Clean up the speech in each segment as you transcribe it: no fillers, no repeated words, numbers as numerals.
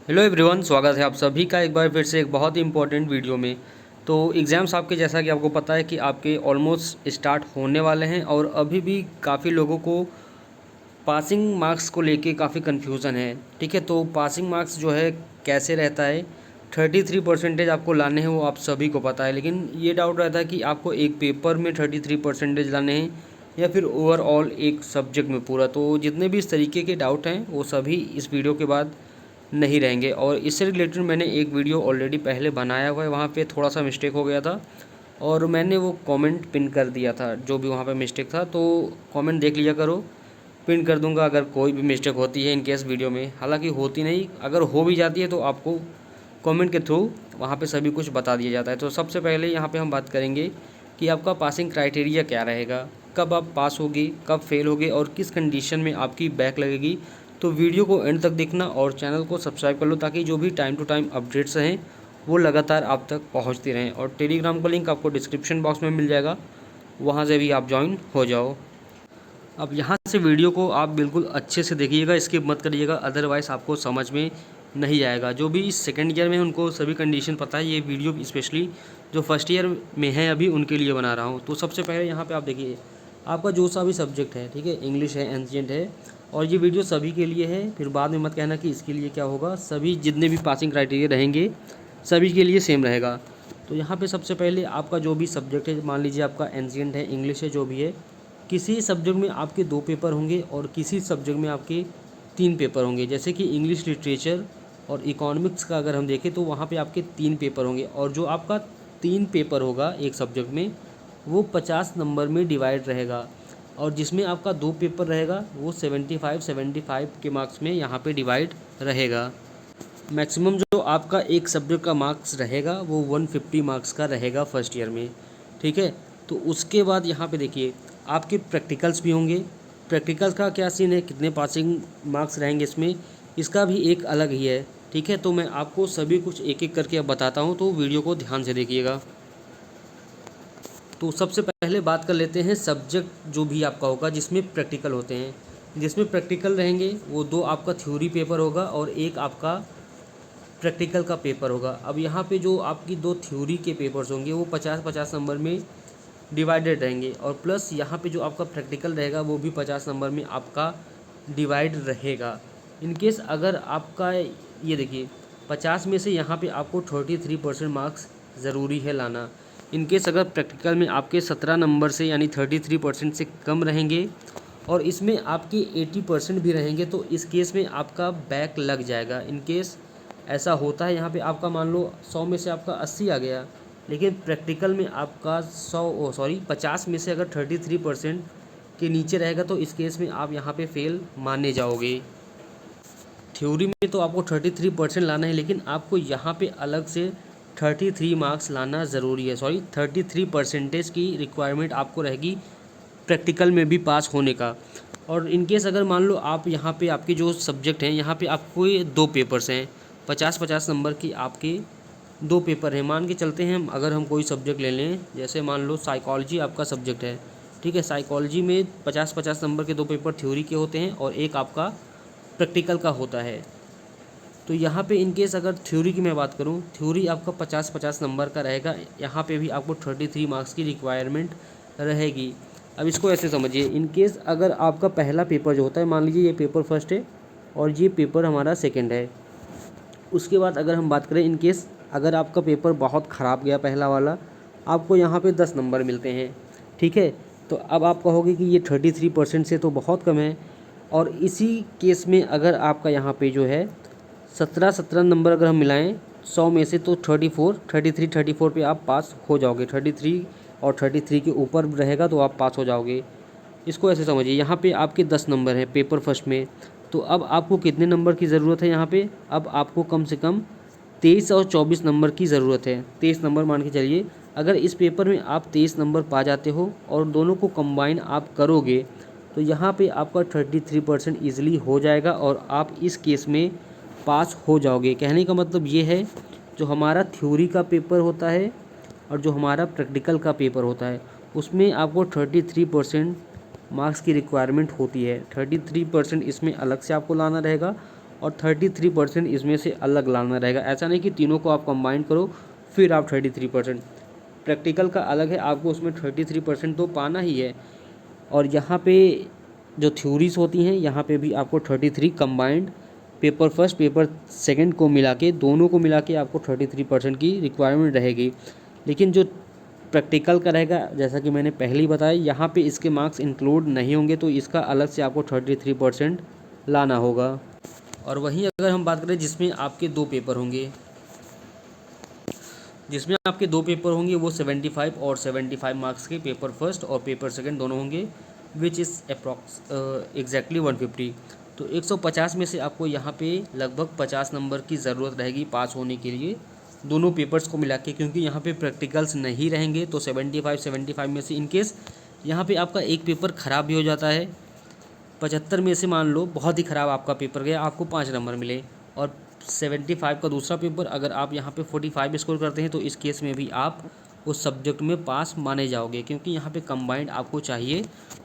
Hello everyone, स्वागत है आप सभी का एक बार फिर से एक बहुत ही इंपॉर्टेंट वीडियो में। तो एग्ज़ाम्स आपके, जैसा कि आपको पता है कि आपके ऑलमोस्ट स्टार्ट होने वाले हैं और अभी भी काफ़ी लोगों को पासिंग मार्क्स को लेके काफ़ी कन्फ्यूज़न है। ठीक है, तो पासिंग मार्क्स जो है कैसे रहता है, 33% आपको लाने हैं, वो आप सभी को पता है। लेकिन ये डाउट रहता है कि आपको एक पेपर में 33% लाने हैं या फिर ओवरऑल एक सब्जेक्ट में पूरा। तो जितने भी इस तरीके के डाउट हैं वो सभी इस वीडियो के बाद नहीं रहेंगे। और इससे रिलेटेड मैंने एक वीडियो ऑलरेडी पहले बनाया हुआ है, वहाँ पे थोड़ा सा मिस्टेक हो गया था और मैंने वो कमेंट पिन कर दिया था, जो भी वहाँ पे मिस्टेक था। तो कमेंट देख लिया करो, पिन कर दूंगा अगर कोई भी मिस्टेक होती है इनकेस वीडियो में। हालांकि होती नहीं, अगर हो भी जाती है तो आपको कमेंट के थ्रू वहाँ पे सभी कुछ बता दिया जाता है। तो सबसे पहले यहाँ पे हम बात करेंगे कि आपका पासिंग क्राइटेरिया क्या रहेगा, कब आप पास होगे, कब फेल होगे और किस कंडीशन में आपकी बैक लगेगी। तो वीडियो को एंड तक देखना और चैनल को सब्सक्राइब कर लो, ताकि जो भी टाइम टू टाइम अपडेट्स हैं वो लगातार आप तक पहुँचती रहें। और टेलीग्राम का लिंक आपको डिस्क्रिप्शन बॉक्स में मिल जाएगा, वहाँ से भी आप ज्वाइन हो जाओ। अब यहाँ से वीडियो को आप बिल्कुल अच्छे से देखिएगा, स्किप मत करिएगा, अदरवाइज़ आपको समझ में नहीं आएगा। जो भी सेकंड ईयर में उनको सभी कंडीशन पता है, ये वीडियो स्पेशली जो फर्स्ट ईयर में है अभी उनके लिए बना रहा हूँ। तो सबसे पहले यहाँ पे आप देखिए, आपका जो सा भी सब्जेक्ट है, ठीक है, इंग्लिश है, एंशिएंट है, और ये वीडियो सभी के लिए है। फिर बाद में मत कहना कि इसके लिए क्या होगा, सभी जितने भी पासिंग क्राइटेरिया रहेंगे सभी के लिए सेम रहेगा। तो यहाँ पे सबसे पहले आपका जो भी सब्जेक्ट है, मान लीजिए आपका एंशिएंट है, इंग्लिश है, जो भी है, किसी सब्जेक्ट में आपके 2 पेपर होंगे और किसी सब्जेक्ट में आपके 3 पेपर होंगे। जैसे कि इंग्लिश लिटरेचर और इकोनॉमिक्स का अगर हम देखें तो वहाँ पे आपके 3 पेपर होंगे, और जो आपका 3 पेपर होगा एक सब्जेक्ट में वो 50 नंबर में डिवाइड रहेगा, और जिसमें आपका 2 पेपर रहेगा वो 75 के मार्क्स में यहाँ पे डिवाइड रहेगा। मैक्सिमम जो आपका एक सब्जेक्ट का मार्क्स रहेगा वो 150 मार्क्स का रहेगा फर्स्ट ईयर में। ठीक है, तो उसके बाद यहाँ पे देखिए आपके प्रैक्टिकल्स भी होंगे। प्रैक्टिकल्स का क्या सीन है, कितने पासिंग मार्क्स रहेंगे इसमें, इसका भी एक अलग ही है। ठीक है, तो मैं आपको सभी कुछ एक एक करके अब बताता हूँ, तो वीडियो को ध्यान से देखिएगा। तो सबसे पहले बात कर लेते हैं सब्जेक्ट जो भी आपका होगा जिसमें प्रैक्टिकल होते हैं। जिसमें प्रैक्टिकल रहेंगे वो 2 आपका थ्योरी पेपर होगा और एक आपका प्रैक्टिकल का पेपर होगा। अब यहाँ पे जो आपकी 2 थ्योरी के पेपर्स होंगे वो 50-50 नंबर में डिवाइडेड रहेंगे, और प्लस यहाँ पे जो आपका प्रैक्टिकल रहेगा वो भी 50 नंबर में आपका डिवाइड रहेगा। इनकेस अगर आपका ये देखिए 50 में से यहाँ पे आपको 33% मार्क्स ज़रूरी है लाना। इनकेस अगर प्रैक्टिकल में आपके 17 नंबर से यानी 33% से कम रहेंगे और इसमें आपके 80% भी रहेंगे तो इस केस में आपका बैक लग जाएगा। इनकेस ऐसा होता है, यहाँ पे आपका मान लो 100 में से आपका 80 आ गया, लेकिन प्रैक्टिकल में आपका 50 में से अगर 33% के नीचे रहेगा तो इस केस में आप यहाँ पे फेल माने जाओगे। थ्योरी में तो आपको 33% लाना है, लेकिन आपको यहाँ पे अलग से 33 मार्क्स लाना ज़रूरी है। 33% की रिक्वायरमेंट आपको रहेगी प्रैक्टिकल में भी पास होने का। और इनकेस अगर मान लो आप यहाँ पे आपके जो सब्जेक्ट हैं, यहाँ पे आपको ये 2 पेपर्स हैं, 50-50 नंबर की आपके 2 पेपर हैं। मान के चलते हैं अगर हम कोई सब्जेक्ट ले लें, जैसे मान लो साइकोलॉजी आपका सब्जेक्ट है। ठीक है, साइकोलॉजी में 50-50 नंबर के 2 पेपर थ्योरी के होते हैं और एक आपका प्रैक्टिकल का होता है। तो यहाँ पे इनकेस अगर थ्योरी की मैं बात करूँ, थ्योरी आपका 50-50 नंबर का रहेगा, यहाँ पे भी आपको 33 मार्क्स की रिक्वायरमेंट रहेगी। अब इसको ऐसे समझिए, इनकेस अगर आपका पहला पेपर जो होता है, मान लीजिए ये पेपर फर्स्ट है और ये पेपर हमारा सेकंड है, उसके बाद अगर हम बात करें इनकेस अगर आपका पेपर बहुत ख़राब गया पहला वाला, आपको यहाँ पे 10 नंबर मिलते हैं। ठीक है, तो अब आप कहोगे कि ये 33% से तो बहुत कम है, और इसी केस में अगर आपका यहाँ पे जो है 17 नंबर अगर हम मिलाएं 100 में से, तो 34 पे आप पास हो जाओगे। 33 और 33 के ऊपर रहेगा तो आप पास हो जाओगे। इसको ऐसे समझिए, यहाँ पे आपके 10 नंबर हैं पेपर फर्स्ट में, तो अब आपको कितने नंबर की ज़रूरत है यहाँ पे, अब आपको कम से कम 23 और 24 नंबर की ज़रूरत है। 23 नंबर मान के चलिए, अगर इस पेपर में आप 23 नंबर पा जाते हो और दोनों को कंबाइन आप करोगे तो यहाँ पे आपका 33% ईजिली हो जाएगा और आप इस केस में पास हो जाओगे। कहने का मतलब ये है, जो हमारा थ्योरी का पेपर होता है और जो हमारा प्रैक्टिकल का पेपर होता है उसमें आपको 33% मार्क्स की रिक्वायरमेंट होती है। 33% इसमें अलग से आपको लाना रहेगा और 33% इसमें से अलग लाना रहेगा। ऐसा नहीं कि तीनों को आप कंबाइन करो फिर आप 33%। प्रैक्टिकल का अलग है, आपको उसमें 33% तो पाना ही है। और यहाँ पे जो थ्योरीज होती हैं यहाँ पे भी आपको 33 combined paper first paper second को मिला के, दोनों को मिला के आपको 33% की रिक्वायरमेंट रहेगी। लेकिन जो प्रैक्टिकल का रहेगा, जैसा कि मैंने पहले ही बताया, यहाँ पे इसके मार्क्स इंक्लूड नहीं होंगे, तो इसका अलग से आपको 33% लाना होगा। और वहीं अगर हम बात करें जिसमें आपके दो पेपर होंगे, वो 75 और 75 मार्क्स के पेपर फर्स्ट और पेपर सेकंड दोनों होंगे, विच इज़ अप्रॉक्स एग्जैक्टली 150। तो 150 में से आपको यहाँ पे लगभग 50 नंबर की ज़रूरत रहेगी पास होने के लिए, दोनों पेपर्स को मिला के, क्योंकि यहाँ पे प्रैक्टिकल्स नहीं रहेंगे। तो 75 में से इनकेस यहाँ पे आपका एक पेपर ख़राब भी हो जाता है, 75 में से मान लो बहुत ही ख़राब आपका पेपर गया, आपको 5 नंबर मिले, और 75 का दूसरा पेपर अगर आप यहाँ पे 45 स्कोर करते हैं तो इस केस में भी आप उस सब्जेक्ट में पास माने जाओगे, क्योंकि यहाँ पे कंबाइंड आपको चाहिए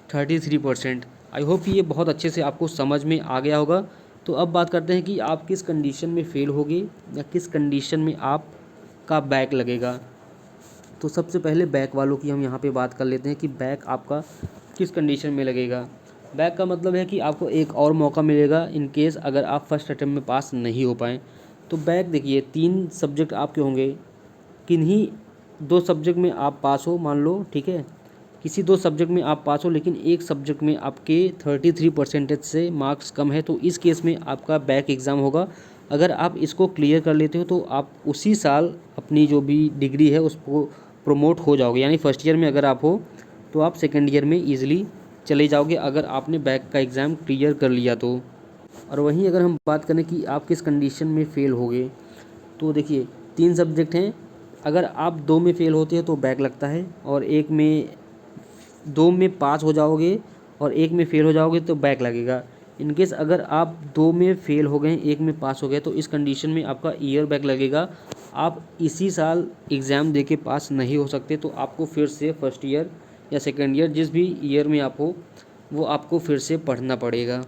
33%। आई होप कि ये बहुत अच्छे से आपको समझ में आ गया होगा। तो अब बात करते हैं कि आप किस कंडीशन में फ़ेल होगे या किस कंडीशन में आपका बैक लगेगा। तो सबसे पहले बैक वालों की हम यहाँ पे बात कर लेते हैं कि बैक आपका किस कंडीशन में लगेगा। बैक का मतलब है कि आपको एक और मौका मिलेगा इन केस अगर आप फर्स्ट अटेम्प्ट में पास नहीं हो पाएँ। तो बैक देखिए 3 सब्जेक्ट आपके होंगे, किन्हीं 2 सब्जेक्ट में आप पास हो मान लो, ठीक है, किसी 2 सब्जेक्ट में आप पास हो, लेकिन एक सब्जेक्ट में आपके 33% से मार्क्स कम है, तो इस केस में आपका बैक एग्ज़ाम होगा। अगर आप इसको क्लियर कर लेते हो तो आप उसी साल अपनी जो भी डिग्री है उसको प्रमोट हो जाओगे, यानी फर्स्ट ईयर में अगर आप हो तो आप सेकेंड ईयर में ईजिली चले जाओगे अगर आपने बैक का एग्ज़ाम क्लियर कर लिया तो। और वहीं अगर हम बात करें कि आप किस कंडीशन में फ़ेल होगे, तो देखिए 3 सब्जेक्ट हैं, अगर आप 2 में फ़ेल होते हैं तो बैक लगता है, और 2 में पास हो जाओगे और 1 में फ़ेल हो जाओगे तो बैक लगेगा। इनकेस अगर आप 2 में फ़ेल हो गए 1 में पास हो गए तो इस कंडीशन में आपका ईयर बैक लगेगा। आप इसी साल एग्ज़ाम दे के पास नहीं हो सकते, तो आपको फिर से फर्स्ट ईयर या सेकेंड ईयर जिस भी ईयर में आप हो वो आपको फिर से पढ़ना पड़ेगा।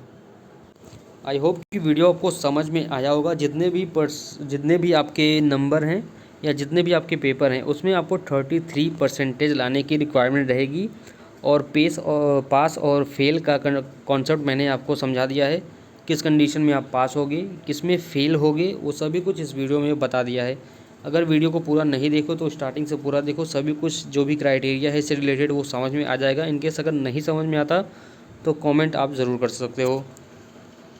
आई होप कि वीडियो आपको समझ में आया होगा। जितने भी आपके नंबर हैं या जितने भी आपके पेपर हैं उसमें आपको 33% लाने की रिक्वायरमेंट रहेगी। और पास और फेल का कॉन्सेप्ट मैंने आपको समझा दिया है, किस कंडीशन में आप पास होगे, किस में फ़ेल होगे, वो सभी कुछ इस वीडियो में बता दिया है। अगर वीडियो को पूरा नहीं देखो तो स्टार्टिंग से पूरा देखो, सभी कुछ जो भी क्राइटेरिया है इससे रिलेटेड वो समझ में आ जाएगा। इनकेस अगर नहीं समझ में आता तो कमेंट आप ज़रूर कर सकते हो।